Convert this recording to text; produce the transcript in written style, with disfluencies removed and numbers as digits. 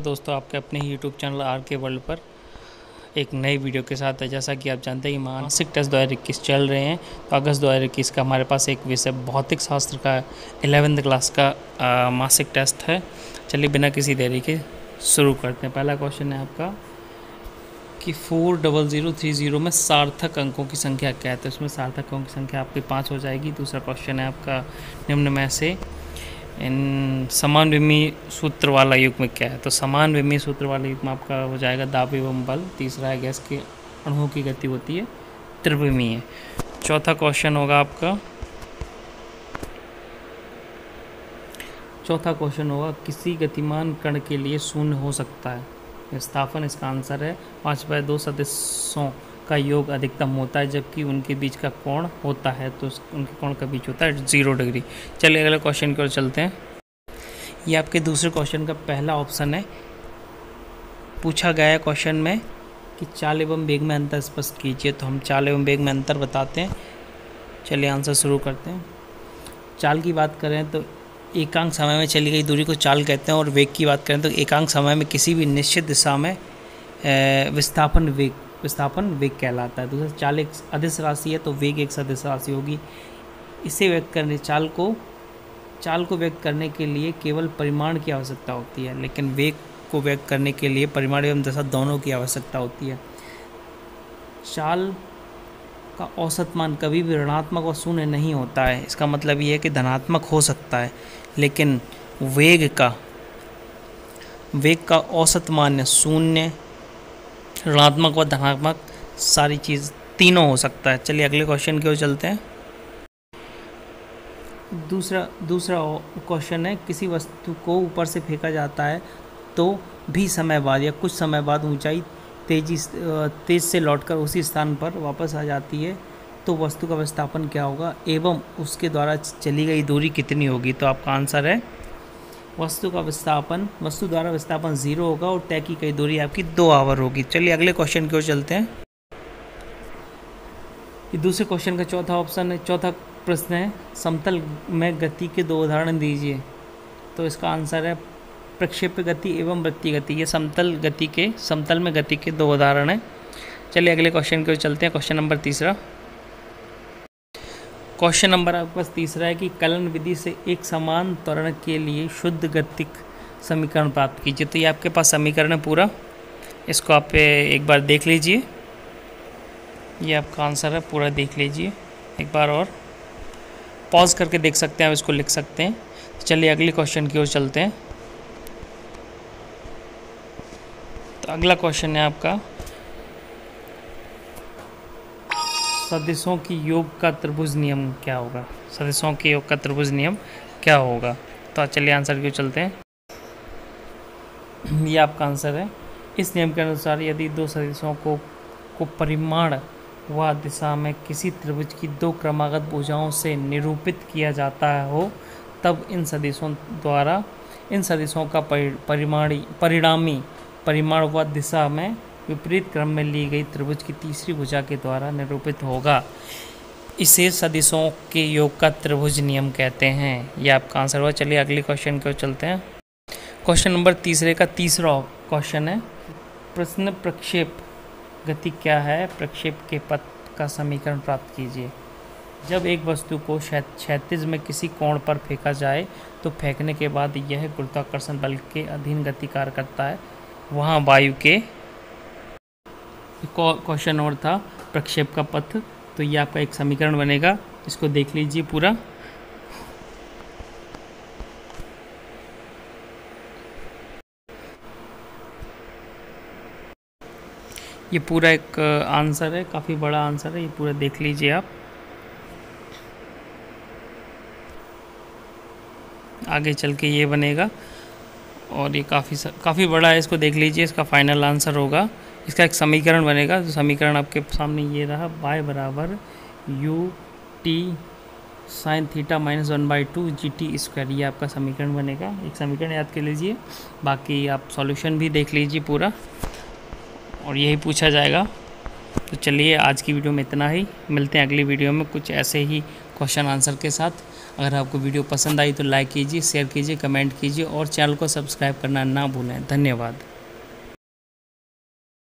दोस्तों, आपके अपने ही यूट्यूब चैनल आर के वर्ल्ड पर एक नई वीडियो के साथ है। जैसा कि आप जानते हैं कि मासिक टेस्ट 2021 चल रहे हैं, तो अगस्त 2021 का हमारे पास एक विषय भौतिक शास्त्र का 11th क्लास का मासिक टेस्ट है। चलिए बिना किसी देरी के शुरू करते हैं। पहला क्वेश्चन है आपका कि 40030 में सार्थक अंकों की संख्या क्या है। तो इसमें सार्थक अंकों की संख्या आपकी 5 हो जाएगी। दूसरा क्वेश्चन है आपका निम्न में से इन समान विमीय सूत्र वाला युग्म क्या है। तो समान विमीय सूत्र वाला युग्म आपका हो जाएगा दाब एवं बल। तीसरा है गैस के अणुओं की गति होती है त्रिविमीय। चौथा क्वेश्चन होगा किसी गतिमान कण के लिए शून्य हो सकता है विस्थापन। इसका आंसर है 5/2 सदिशों का योग अधिकतम होता है, जबकि उनके बीच का कोण होता है तो उनके कोण का बीच होता है 0 डिग्री। चलिए अगले क्वेश्चन की ओर चलते हैं। ये आपके दूसरे क्वेश्चन का पहला ऑप्शन है। पूछा गया है क्वेश्चन में कि चाल एवं वेग में अंतर स्पष्ट कीजिए। तो हम चाल एवं वेग में अंतर बताते हैं। चलिए आंसर शुरू करते हैं। चाल की बात करें तो एकांक समय में चली गई दूरी को चाल कहते हैं, और वेग की बात करें तो एकांक समय में किसी भी निश्चित दिशा में विस्थापन वेग कहलाता है। दूसरा, चाल एक अदिश राशि है तो वेग एक सदिश राशि होगी। इसे व्यक्त करने चाल को व्यक्त करने के लिए केवल परिमाण की आवश्यकता होती है, लेकिन वेग को व्यक्त करने के लिए परिमाण एवं दिशा दोनों की आवश्यकता होती है। चाल का औसत मान कभी भी ऋणात्मक और शून्य नहीं होता है। इसका मतलब ये है कि धनात्मक हो सकता है, लेकिन वेग का औसत मान शून्य, ऋणात्मक व धनात्मक सारी चीज़ तीनों हो सकता है। चलिए अगले क्वेश्चन की ओर चलते हैं। दूसरा क्वेश्चन है, किसी वस्तु को ऊपर से फेंका जाता है तो भी समय बाद या कुछ समय बाद ऊंचाई तेज से लौटकर उसी स्थान पर वापस आ जाती है, तो वस्तु का विस्थापन क्या होगा एवं उसके द्वारा चली गई दूरी कितनी होगी। तो आपका आंसर है वस्तु द्वारा विस्थापन 0 होगा और तय की गई दूरी आपकी 2 आवर होगी। चलिए अगले क्वेश्चन की ओर चलते हैं। ये दूसरे क्वेश्चन का चौथा प्रश्न है, समतल में गति के 2 उदाहरण दीजिए। तो इसका आंसर है प्रक्षेप्य गति एवं वृत्तीय गति। ये समतल में गति के 2 उदाहरण हैं। चलिए अगले क्वेश्चन की ओर चलते हैं। क्वेश्चन नंबर आपके पास तीसरा है कि कलन विधि से एक समान त्वरण के लिए शुद्ध गतिक समीकरण प्राप्त कीजिए। तो ये आपके पास समीकरण है पूरा, इसको आप एक बार देख लीजिए। ये आपका आंसर है, पूरा देख लीजिए एक बार, और पॉज करके देख सकते हैं, आप इसको लिख सकते हैं। तो चलिए अगले क्वेश्चन की ओर चलते हैं। तो अगला क्वेश्चन है आपका सदिशों की योग का त्रिभुज नियम क्या होगा। तो चलिए आंसर की ओर चलते हैं। ये आपका आंसर है। इस नियम के अनुसार यदि 2 सदिशों को परिमाण व दिशा में किसी त्रिभुज की 2 क्रमागत भुजाओं से निरूपित किया जाता हो, तब इन सदिशों का परिणामी परिमाण व दिशा में विपरीत क्रम में ली गई त्रिभुज की तीसरी भुजा के द्वारा निरूपित होगा। इसे सदिशों के योग का त्रिभुज नियम कहते हैं। यह आपका आंसर हुआ। चलिए अगले क्वेश्चन की ओर चलते हैं। क्वेश्चन नंबर तीसरा क्वेश्चन है, प्रश्न प्रक्षेप गति क्या है, प्रक्षेप के पथ का समीकरण प्राप्त कीजिए। जब एक वस्तु को क्षैतिज में किसी कोण पर फेंका जाए तो फेंकने के बाद यह गुरुत्वाकर्षण बल के अधीन गति कार्य करता है, वहाँ वायु के क्वेश्चन और था प्रक्षेप का पथ। तो ये आपका एक समीकरण बनेगा, इसको देख लीजिए पूरा। ये पूरा एक आंसर है, काफ़ी बड़ा आंसर है, ये पूरा देख लीजिए आप। आगे चल के ये बनेगा और ये काफ़ी बड़ा है, इसको देख लीजिए। इसका फाइनल आंसर होगा, इसका एक समीकरण बनेगा। तो समीकरण आपके सामने ये रहा, y बराबर ut sin थीटा -1/2 GT²। ये आपका समीकरण बनेगा। एक समीकरण याद कर लीजिए, बाकी आप सॉल्यूशन भी देख लीजिए पूरा, और यही पूछा जाएगा। तो चलिए आज की वीडियो में इतना ही, मिलते हैं अगली वीडियो में कुछ ऐसे ही क्वेश्चन आंसर के साथ। अगर आपको वीडियो पसंद आई तो लाइक कीजिए, शेयर कीजिए, कमेंट कीजिए और चैनल को सब्सक्राइब करना ना भूलें। धन्यवाद।